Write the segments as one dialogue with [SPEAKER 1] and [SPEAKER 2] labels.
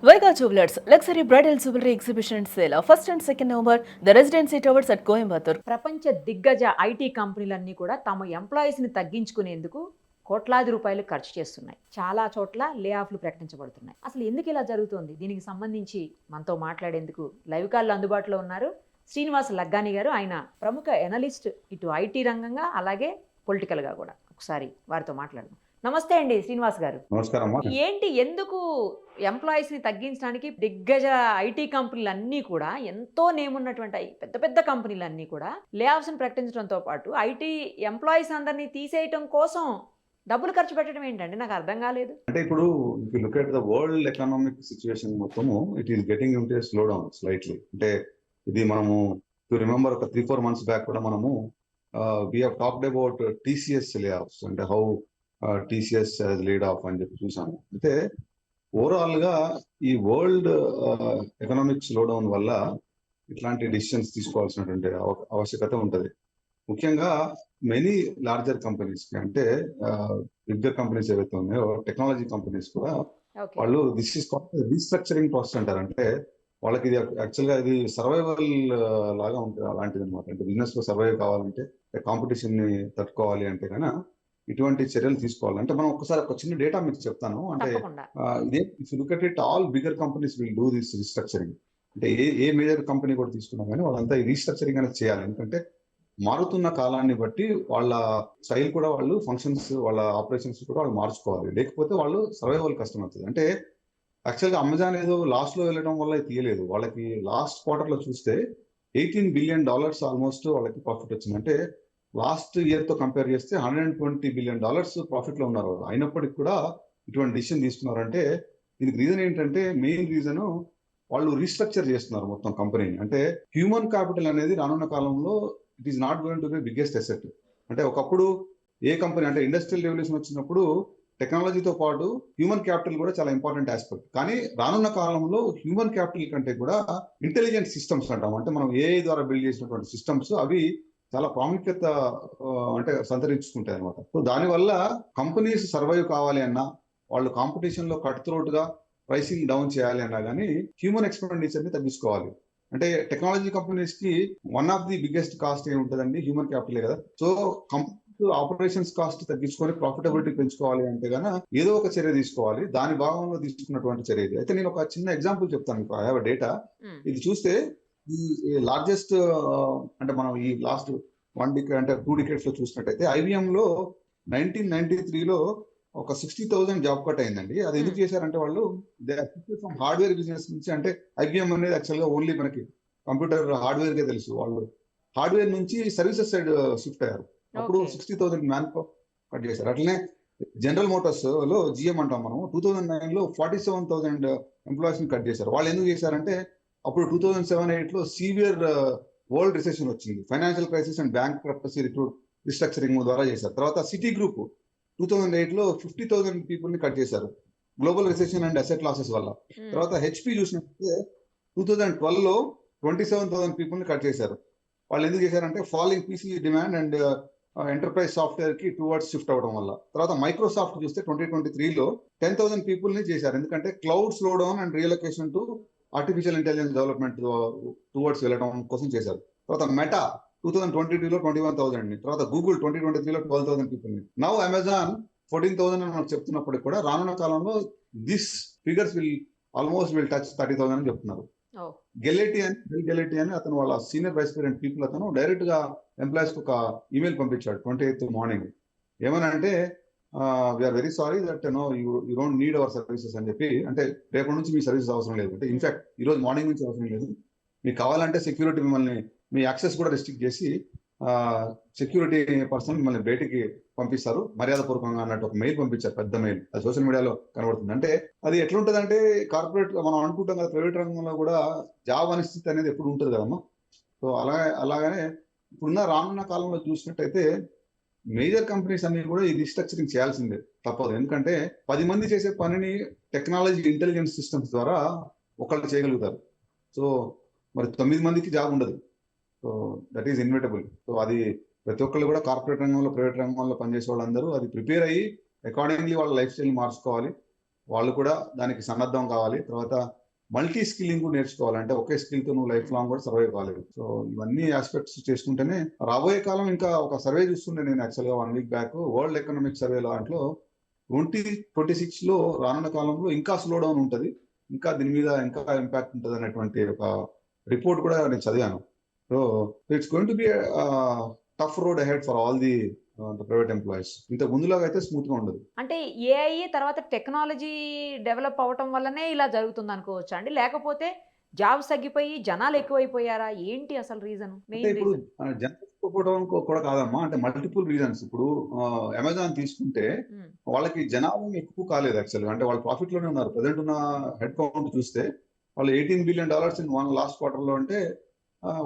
[SPEAKER 1] Vega Jewelers, luxury bridal jewelry exhibition sale. 1st and 2nd November, the Residency Towers at Coimbatore.
[SPEAKER 2] ప్రపంచ దిగ్గజ IT కంపెనీలన్నీ కూడా తమ ఎంప్లాయీస్ని తగ్గించుకునేందుకు కోట్లాది రూపాయలు ఖర్చు చేస్తున్నాయి. చాలా చోట్ల లే ఆఫ్లు ప్రకటించబడుతున్నాయి. అసలు ఎందుకు ఇలా జరుగుతోంది? దీనికి సంబంధించి మనతో మాట్లాడేందుకు లైవ్ కాల్లో అందుబాటులో ఉన్నారు శ్రీనివాస్ లగ్గాని గారు. ఆయన ప్రముఖ ఎనలిస్ట్, ఇటు ఐటీ రంగంగా అలాగే పొలిటికల్గా కూడా. ఒకసారి వారితో మాట్లాడదాం. నమస్తే అండి శ్రీనివాస్ గారు.
[SPEAKER 3] నమస్కారం.
[SPEAKER 2] ఏంటి, ఎందుకు ఎంప్లాయీస్ని తగ్గించడానికి దిగ్గజ ఐటీ కంపెనీలన్నీ కూడా, ఎంతో నేమున్నటువంటి పెద్ద పెద్ద కంపెనీలన్నీ కూడా లే ఆఫ్స్ని ప్రకటించడంతో పాటు ఐటీ ఎంప్లాయీస్ అందరినీ తీసేయటం కోసం డబ్బులు ఖర్చు పెట్టడం ఏంటండి? నాకు అర్థం కాలేదు.
[SPEAKER 3] అంటే ఇప్పుడు look at the world economic situation మొత్తము it is getting into slow down slightly. అంటే ఇది మనము రిమెంబర్ ఒక 3-4 months బ్యాక్ కూడా మనము we have talked about TCS లే ఆఫ్స్, అంటే హౌ టీసీఎస్ లీడ్ ఆఫ్ అని చెప్పి చూసాము. అయితే ఓవరాల్ గా ఈ వరల్డ్ ఎకనామిక్ స్లో డౌన్ వల్ల ఇట్లాంటి డిసిషన్స్ తీసుకోవాల్సినటువంటి ఆవశ్యకత ఉంటుంది. ముఖ్యంగా మెనీ లార్జర్ కంపెనీస్ కి, అంటే బిగ్గర్ కంపెనీస్ ఏవైతే ఉన్నాయో టెక్నాలజీ కంపెనీస్ కూడా వాళ్ళు దిస్ ఈస్ రీస్ట్రక్చరింగ్ ప్రాసెస్ అంటారు. అంటే వాళ్ళకి ఇది యాక్చువల్గా ఇది సర్వైవల్ లాగా ఉంటుంది, అలాంటిది అనమాట. అంటే బిజినెస్ లో సర్వైవ్ కావాలంటే, కాంపిటీషన్ ని తట్టుకోవాలి అంటే కన్నా ఇటువంటి చర్యలు తీసుకోవాలి. అంటే మనం ఒకసారి ఒక చిన్న డేటా మీకు చెప్తాను. అంటే ఇదే look at it all bigger companies will do this restructuring. అంటే ఏ మేజర్ కంపెనీ కూడా తీసుకున్నా కానీ వాళ్ళంతా ఈ రీస్ట్రక్చరింగ్ అనేది చేయాలి. ఎందుకంటే మారుతున్న కాలాన్ని బట్టి వాళ్ళ స్టైల్ కూడా, వాళ్ళు ఫంక్షన్స్, వాళ్ళ ఆపరేషన్స్ కూడా వాళ్ళు మార్చుకోవాలి. లేకపోతే వాళ్ళు సర్వైవల్ కష్టం అవుతుంది. అంటే యాక్చువల్గా అమెజాన్ ఏదో లాస్ట్ లో వెళ్ళడం వల్ల తీయలేదు. వాళ్ళకి లాస్ట్ క్వార్టర్ లో చూస్తే $18 billion ఆల్మోస్ట్ వాళ్ళకి ప్రాఫిట్ వచ్చింది. అంటే లాస్ట్ ఇయర్ తో కంపేర్ చేస్తే $120 billion ప్రాఫిట్ లో ఉన్నారు. అయినప్పటికీ కూడా ఇటువంటి డిసిషన్ తీసుకున్నారంటే దీనికి రీజన్ ఏంటంటే, మెయిన్ రీజన్ వాళ్ళు రీస్ట్రక్చర్ చేస్తున్నారు మొత్తం కంపెనీని. అంటే హ్యూమన్ క్యాపిటల్ అనేది రానున్న కాలంలో it is not going to be biggest asset. అంటే ఒకప్పుడు ఏ కంపెనీ, అంటే ఇండస్ట్రియల్ రెవల్యూషన్ వచ్చినప్పుడు టెక్నాలజీతో పాటు హ్యూమన్ క్యాపిటల్ కూడా చాలా ఇంపార్టెంట్ ఆస్పెక్ట్. కానీ రానున్న కాలంలో హ్యూమన్ క్యాపిటల్ కంటే కూడా ఇంటెలిజెంట్ సిస్టమ్స్ అంటాం, అంటే మనం ఏఐ ద్వారా బిల్డ్ చేసినటువంటి సిస్టమ్స్, అవి చాలా ప్రాముఖ్యత అంటే సంతరించుకుంటాయి అనమాట. సో దానివల్ల కంపెనీస్ సర్వైవ్ కావాలి అన్నా, వాళ్ళు కాంపిటీషన్ లో కట్ త్రోట్ గా ప్రైసింగ్ డౌన్ చేయాలి అన్నా కానీ హ్యూమన్ ఎక్స్పెండిచర్ ని తగ్గించుకోవాలి. అంటే టెక్నాలజీ కంపెనీస్ కి one of the biggest cost ఏముంటుందండి? హ్యూమన్ క్యాపిటలే కదా. సో ఆపరేషన్స్ కాస్ట్ తగ్గించుకొని ప్రాఫిటబిలిటీ పెంచుకోవాలి అంటే గానీ ఏదో ఒక చర్య తీసుకోవాలి. దాని భాగంలో తీసుకున్నటువంటి చర్య ఇది. అయితే నేను ఒక చిన్న ఎగ్జాంపుల్ చెప్తాను మీకు. I have data. ఇది చూస్తే ఈ లార్జెస్ట్, అంటే మనం ఈ లాస్ట్ 1 decade అంటే 2 decades లో చూసినట్టయితే ఐబిఎం లో 1993లో ఒక 60,000 జాబ్ కట్ అయిందండి. అది ఎందుకు చేశారంటే వాళ్ళు హార్డ్వేర్ బిజినెస్ నుంచి, అంటే ఐబిఎం అనేది యాక్చువల్గా ఓన్లీ మనకి కంప్యూటర్ హార్డ్వేర్ కే తెలుసు, వాళ్ళు హార్డ్వేర్ నుంచి సర్వీసెస్ సైడ్ షిఫ్ట్ అయ్యారు. అప్పుడు 60,000 మ్యాన్ పవర్ కట్ చేశారు. అట్లనే జనరల్ మోటార్స్ లో జిఎం అంటాం మనం, 2009లో 47,000 ఎంప్లాయీస్ ని కట్ చేశారు. వాళ్ళు ఎందుకు చేశారంటే అప్పుడు 2007-8 లో సీవియర్ వరల్డ్ రిసెషన్ వచ్చింది. ఫైనాన్షియల్ క్రైసిస్ అండ్ బ్యాంక్ క్రప్టసీ రిస్ట్రక్చరింగ్ ద్వారా చేశారు. తర్వాత సిటీ గ్రూప్ 2008లో 50,000 పీపుల్ ని కట్ చేశారు global recession and asset losses వల్ల. తర్వాత హెచ్పి చూసినట్లయితే 2012లో 27,000 పీపుల్ ని కట్ చేశారు. వాళ్ళు ఎందుకు చేశారంటే falling PC demand and enterprise software కి టువర్డ్స్ షిఫ్ట్ అవడం వల్ల. తర్వాత మైక్రోసాఫ్ట్ చూస్తే 2023లో 10,000 పీపుల్ ని చేశారు. ఎందుకంటే cloud slow down and reallocation to artificial intelligence development towards వెళ్ళడం కోసం చేశారు. తర్వాత మెటా 2022లో 21,000 ని, తర్వాత గూగుల్ 2023లో 12,000 పీపుల్ ని, నౌ అమెజాన్ 14,000 అని మనకు చెప్తున్నప్పటికి కూడా రానున్న కాలంలో దిస్ ఫిగర్స్ విల్ టచ్ 30,000 అని చెప్తున్నారు. గెలెటీ అని అతను వాళ్ళ సీనియర్ వైస్ ప్రెసిడెంట్ పీపుల్, అతను డైరెక్ట్ గా ఎంప్లాయీస్ కి ఒక ఈమెయిల్ పంపించాడు 28th మార్నింగ్. ఏమనంటే we are very sorry that you don't need our services అని చెప్పి, అంటే రేపటి నుంచి మీ సర్వీసెస్ అవసరం లేదు, అంటే ఇన్ఫాక్ట్ ఈ రోజు మార్నింగ్ నుంచి అవసరం లేదు, మీకు కావాలంటే సెక్యూరిటీ మిమ్మల్ని, మీ యాక్సెస్ కూడా రిస్ట్రిక్ట్ చేసి సెక్యూరిటీ పర్సన్ మిమ్మల్ని బయటికి పంపిస్తారు మర్యాదపూర్వకంగా అన్నట్టు ఒక మెయిల్ పంపించారు, పెద్ద మెయిల్. అది సోషల్ మీడియాలో కనబడుతుంది. అంటే అది ఎట్లుంటది అంటే, కార్పొరేట్ మనం అనుకుంటాం కదా, ప్రైవేట్ రంగంలో కూడా జాబ్ అనిశ్చితి అనేది ఎప్పుడు ఉంటుంది కదమ్మా. సో అలాగనే ఇప్పుడున్న రానున్న కాలంలో చూసినట్టయితే మేజర్ కంపెనీస్ అన్ని కూడా ఈ రీస్ట్రక్చరింగ్ చేయాల్సిందే, తప్పదు. ఎందుకంటే 10 మంది చేసే పనిని టెక్నాలజీ ఇంటెలిజెన్స్ సిస్టమ్స్ ద్వారా ఒకళ్ళు చేయగలుగుతారు. సో మరి 9 మందికి జాబ్ ఉండదు. So that is inevitable. So అది ప్రతి ఒక్కళ్ళు కూడా కార్పొరేట్ రంగంలో, ప్రైవేట్ రంగంలో పనిచేసే వాళ్ళందరూ అది ప్రిపేర్ అయ్యి అకార్డింగ్లీ వాళ్ళ లైఫ్ స్టైల్ మార్చుకోవాలి. వాళ్ళు కూడా దానికి సన్నద్ధం కావాలి. తర్వాత మల్టీ స్కిల్లింగ్ కూడా నేర్చుకోవాలి. అంటే ఒకే స్కిల్ తో నువ్వు లైఫ్ లాంగ్ కూడా సర్వైవ్ కాలేదు. సో ఇవన్నీ ఆస్పెక్ట్స్ చేసుకుంటేనే రాబోయే కాలం. ఇంకా ఒక సర్వే చూస్తుండే నేను యాక్చువల్ గా 1 week back, world economic survey దాంట్లో 2026 లో రానున్న కాలంలో ఇంకా స్లో డౌన్ ఉంటుంది, ఇంకా దీని మీద ఇంకా ఇంపాక్ట్ ఉంటుంది అనేటువంటి ఒక రిపోర్ట్ కూడా నేను చదివాను. So it's going to be tough road ahead for all the private employees. ఇంత ముందులాగా అయితే స్మూత్ గా ఉండదు.
[SPEAKER 2] అంటే ఏఐ తర్వాత టెక్నాలజీ డెవలప్ అవ్వటం వల్లనే ఇలా జరుగుతుంది అనుకోవచ్చా అండి? లేకపోతే జాబ్స్ తగ్గిపోయి జనాలు ఎక్కువైపోయారా? ఏంటి అసలు రీజన్?
[SPEAKER 3] అంటే
[SPEAKER 2] మెయిన్
[SPEAKER 3] ఇప్పుడు
[SPEAKER 2] రీజన్?
[SPEAKER 3] జనాలు కూడా కాదమ్మా, అంటే మల్టిపుల్ రీజన్స్. ఇప్పుడు అమెజాన్ తీసుకుంటే వాళ్ళకి జనాభా ఎక్కువ కాలేదు యాక్చువల్గా. అంటే వాళ్ళు ప్రాఫిట్ లోనే ఉన్నారు. ప్రజెంట్ ఉన్న హెడ్ కౌంట్ చూస్తే వాళ్ళు $18 billion ఇన్ లాస్ట్ క్వార్టర్ లో అంటే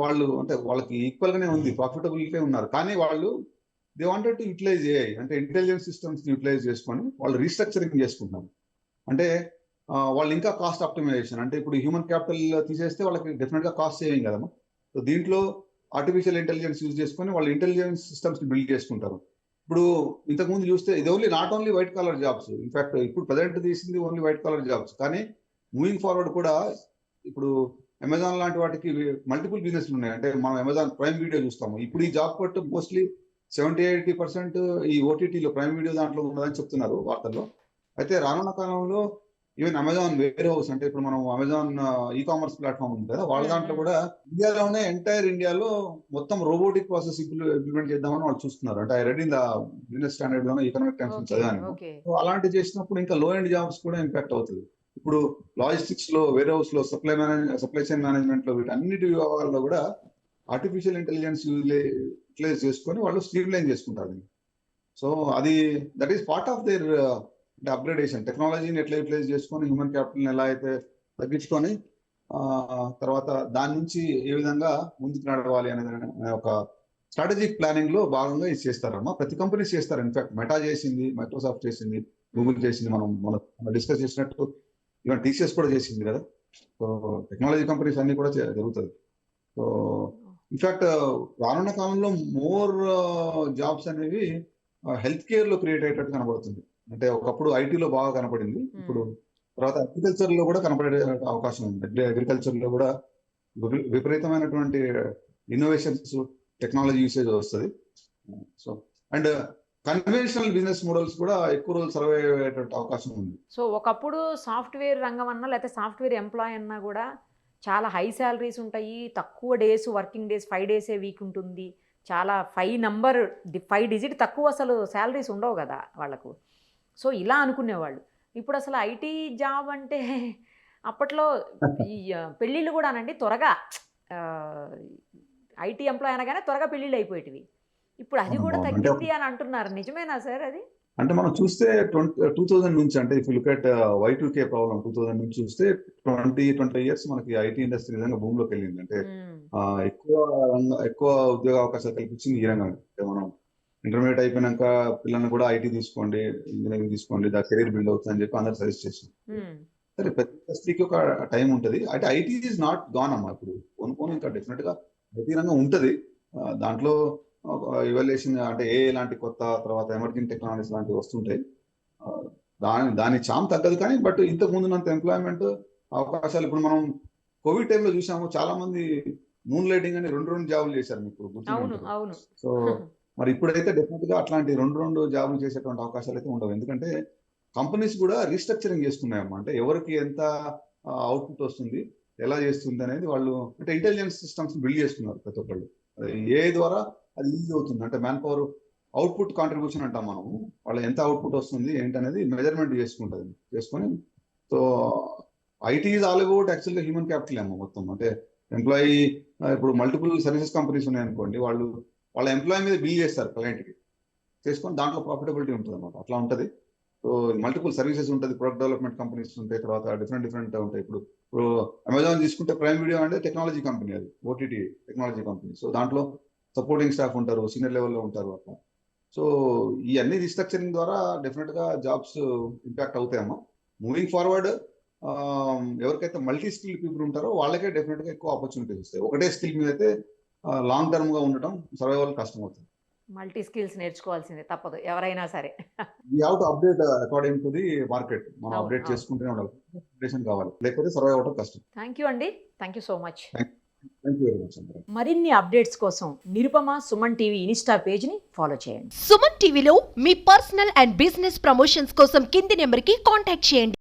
[SPEAKER 3] వాళ్ళు అంటే వాళ్ళకి ఈక్వల్ గానే ఉంది, ప్రాఫిటబిలిటీ ఉన్నారు. కానీ వాళ్ళు they wanted to utilize AI, అంటే ఇంటెలిజెన్స్ సిస్టమ్స్ యూటిలైజ్ చేసుకొని వాళ్ళు రీస్ట్రక్చరింగ్ చేసుకుంటున్నారు. అంటే వాళ్ళు ఇంకా కాస్ట్ ఆప్టిమైజేషన్, అంటే ఇప్పుడు హ్యూమన్ క్యాపిటల్ తీసేస్తే వాళ్ళకి డెఫినెట్ గా కాస్ట్ సేవింగ్ కదమ్మా. సో దీంట్లో ఆర్టిఫిషియల్ ఇంటెలిజెన్స్ యూజ్ చేసుకొని వాళ్ళు ఇంటెలిజెన్స్ సిస్టమ్స్ బిల్డ్ చేసుకుంటారు. ఇప్పుడు ఇంతకుముందు చూస్తే ఇది only not only white collar jobs. In fact ఇప్పుడు ప్రజెంట్ తీసింది ఓన్లీ వైట్ కాలర్ జాబ్స్. కానీ మూవింగ్ ఫార్వర్డ్ కూడా ఇప్పుడు అమెజాన్ లాంటి వాటికి మల్టిపుల్ బిజినెస్లు ఉన్నాయి. అంటే మనం అమెజాన్ ప్రైమ్ వీడియో చూస్తాము. ఇప్పుడు ఈ జాబ్ పట్టు మోస్ట్లీ 70-80% ఈ ఓటీటీలో ప్రైమ్ వీడియో దాంట్లో ఉన్నదని చెప్తున్నారు వార్తల్లో. అయితే రానున్న కాలంలో ఈవెన్ అమెజాన్ వేర్ హౌస్, అంటే ఇప్పుడు మనం అమెజాన్ ఈ కామర్స్ ప్లాట్ఫామ్ ఉంది కదా, వాళ్ళ దాంట్లో కూడా ఇండియాలోనే ఎంటైర్ ఇండియాలో మొత్తం రోబోటిక్ ప్రాసెస్ ఇంప్లిమెంట్ చేద్దామని వాళ్ళు చూస్తున్నారు. అంటే I read in the business standard లోనే ఎకనామిక్ టైమ్స్ చదివాను. సో అలాంటి చేసినప్పుడు ఇంకా లో ఎండ్ జాబ్స్ కూడా ఇంపాక్ట్ అవుతుంది. ఇప్పుడు లాజిస్టిక్స్ లో, వేర్ హౌస్ లో, సప్లై చైన్ మేనేజ్మెంట్ లో, వీటన్నిటి విభాగాల్లో కూడా ఆర్టిఫిషియల్ ఇంటెలిజెన్స్ యూటిలైజ్ చేసుకొని వాళ్ళు స్ట్రీమ్ లైన్ చేసుకుంటారు. సో అది that is part of their అంటే అప్గ్రేడేషన్. టెక్నాలజీని ఎట్లా యూటిలైజ్ చేసుకొని హ్యూమన్ క్యాపిటల్ని ఎలా అయితే తగ్గించుకొని తర్వాత దాని నుంచి ఏ విధంగా ముందుకు నడవాలి అనే ఒక స్ట్రాటజిక్ ప్లానింగ్ లో భాగంగా ఇది చేస్తారమ్మా. ప్రతి కంపెనీస్ చేస్తారు. ఇన్ఫాక్ట్ మెటా చేసింది, మైక్రోసాఫ్ట్ చేసింది, గూగుల్ చేసింది, మనం డిస్కస్ చేసినట్టు ఈవెన్ టీసీఎస్ కూడా చేసింది కదా. సో టెక్నాలజీ కంపెనీస్ అన్ని కూడా జరుగుతుంది. సో ఇన్ఫాక్ట్ రానున్న కాలంలో మోర్ జాబ్స్ అనేవి హెల్త్ కేర్ లో క్రియేట్ అయ్యేటట్టు కనబడుతుంది. అంటే ఒకప్పుడు ఐటీలో బాగా కనపడింది, ఇప్పుడు తర్వాత అగ్రికల్చర్ లో కూడా కనపడే అవకాశం ఉంది. అగ్రికల్చర్ లో కూడా విపరీతమైనటువంటి ఇన్నోవేషన్స్, టెక్నాలజీ యూసేజ్ వస్తుంది. So and conventional business models కూడా ఎక్కువ రోజులు సర్వైవ్ అయ్యేటట్టు అవకాశం ఉంది.
[SPEAKER 2] సో ఒకప్పుడు సాఫ్ట్వేర్ రంగం అన్నా లేకపోతే సాఫ్ట్వేర్ ఎంప్లాయ్ అన్నా కూడా చాలా హై శాలరీస్ ఉంటాయి, తక్కువ డేస్, వర్కింగ్ డేస్ 5 డేసే వీక్ ఉంటుంది, చాలా 5 డిజిట్ తక్కువ అసలు శాలరీస్ ఉండవు కదా వాళ్ళకు. సో ఇలా అనుకునేవాళ్ళు. ఇప్పుడు అసలు ఐటీ జాబ్ అంటే అప్పట్లో ఈ పెళ్ళిళ్ళు కూడానండి త్వరగా ఐటీ ఎంప్లాయ్ అనగానే త్వరగా పెళ్ళిళ్ళు అయిపోయేటివి. ఇప్పుడు అది కూడా తగ్గింది అని అంటున్నారు. నిజమేనా సార్ అది?
[SPEAKER 3] అంటే మనం చూస్తే 2000 నుంచి, అంటే if look at Y2K problem 2000 నుంచి చూస్తే 20 years మనకి ఐటీ ఇండస్ట్రీ నిజంగా భూమిలోకి వెళ్ళింది. అంటే ఎక్కువ ఉద్యోగ అవకాశాలు కల్పించింది ఈ రంగం. అంటే మనం ఇంటర్మీడియట్ అయిపోయినాక పిల్లల్ని కూడా ఐటీ తీసుకోండి, ఇంజనీరింగ్ తీసుకోండి, దా కెరీర్ బిల్డ్ అవుతుంది అని చెప్పి అందరు సజెస్ట్ చేసింది. సరే, ప్రతి ఇండస్ట్రీకి ఒక టైం ఉంటుంది. అంటే ఐటీ ఈజ్ నాట్ గాన్ అమ్మా. ఇప్పుడు కొనుక్కొని ఇంకా డెఫినెట్ గా ఐటీ రంగం ఉంటుంది. దాంట్లో ఇవాల్యుయేషన్ అంటే లాంటి కొత్త తర్వాత ఎమర్జింగ్ టెక్నాలజీస్ లాంటివి వస్తుంటాయి. దాని చామ్ తగ్గదు. కానీ బట్ ఇంతకు ముందున్నంత ఎంప్లాయ్మెంట్ అవకాశాలు ఇప్పుడు మనం కోవిడ్ టైంలో చూసాము. చాలా మంది మూన్ లైటింగ్ అని 2 జాబులు చేశారు, మీకు గుర్తుంది. సో మరి ఇప్పుడైతే డెఫినెట్ గా అట్లాంటి 2 జాబులు చేసేటువంటి అవకాశాలు అయితే ఉండవు. ఎందుకంటే కంపెనీస్ కూడా రీస్ట్రక్చరింగ్ చేసుకున్నాయమ్మా. అంటే ఎవరికి ఎంత అవుట్పుట్ వస్తుంది, ఎలా చేస్తుంది అనేది వాళ్ళు అంటే ఇంటెలిజెన్స్ సిస్టమ్స్ బిల్డ్ చేసుకున్నారు ప్రతి ఒక్కళ్ళు. ఏ ద్వారా అది ఈజీ అవుతుంది. అంటే మ్యాన్ పవర్ అవుట్పుట్ కాంట్రిబ్యూషన్ అంటాం మనం. వాళ్ళు ఎంత అవుట్పుట్ వస్తుంది ఏంటనేది మెజర్మెంట్ చేసుకొని. So IT is all about యాక్చువల్గా హ్యూమన్ క్యాపిటల్ అమ్మ మొత్తం. అంటే ఎంప్లాయీ ఇప్పుడు మల్టిపుల్ సర్వీసెస్ కంపెనీస్ ఉన్నాయనుకోండి, వాళ్ళ ఎంప్లాయీ మీద బిల్ చేస్తారు క్లయింట్కి, చేసుకొని దాంట్లో ప్రాఫిటబిలిటీ ఉంటుంది అన్నమాట. అట్లా ఉంటుంది. సో మల్టిపుల్ సర్వీసెస్ ఉంటుంది, ప్రొడక్ట్ డెవలప్మెంట్ కంపెనీస్ ఉంటాయి, తర్వాత డిఫరెంట్ ఉంటాయి. ఇప్పుడు అమెజాన్ తీసుకుంటే ప్రైమ్ వీడియో అంటే టెక్నాలజీ కంపెనీ, అది ఓటీటీ టెక్నాలజీ కంపెనీ. సో దాంట్లో సపోర్టింగ్ స్టాఫ్ ఉంటారు, సీనియర్ లెవెల్లో ఉంటారు అట్లా. సో ఈ అన్ని రీస్ట్రక్చరింగ్ ద్వారా డెఫినెట్ గా జాబ్స్ ఇంపాక్ట్ అవుతాయమ్మా. మూవింగ్ ఫార్వర్డ్ ఎవరికైతే మల్టీ స్కిల్ పీపుల్ ఉంటారో వాళ్ళకే డెఫినెట్ గా ఎక్కువ ఆపర్చునిటీస్ వస్తాయి. ఒకటే స్కిల్ మీద అయితే లాంగ్ టర్మ్ గా ఉండటం, సర్వైవల్ కష్టం అవుతుంది.
[SPEAKER 2] మల్టీ స్కిల్స్ నేర్చుకోవాల్సిందే, తప్పదు ఎవరైనా సరే.
[SPEAKER 3] We have to update according to the market. మనం
[SPEAKER 2] అవును,
[SPEAKER 3] అప్డేట్
[SPEAKER 2] అవును.
[SPEAKER 3] చేసుకుంటూనే ఉండాలి. అప్డేషన్ కావాలి, లేకపోతే సర్వైవ్ అవడం కష్టం.
[SPEAKER 2] థ్యాంక్ యూ అండి, thank you so much.
[SPEAKER 3] Thank you very much అందరూ.
[SPEAKER 2] మరిన్ని అప్డేట్స్ కోసం నిరుపమ సుమన్ టీవీ ఇన్స్టా పేజ్ని ఫాలో చేయండి.
[SPEAKER 4] సుమన్ టీవీలో మీ పర్సనల్ అండ్ బిజినెస్ ప్రమోషన్స్ కోసం కింది నెంబర్కి కాంటాక్ట్ చేయండి.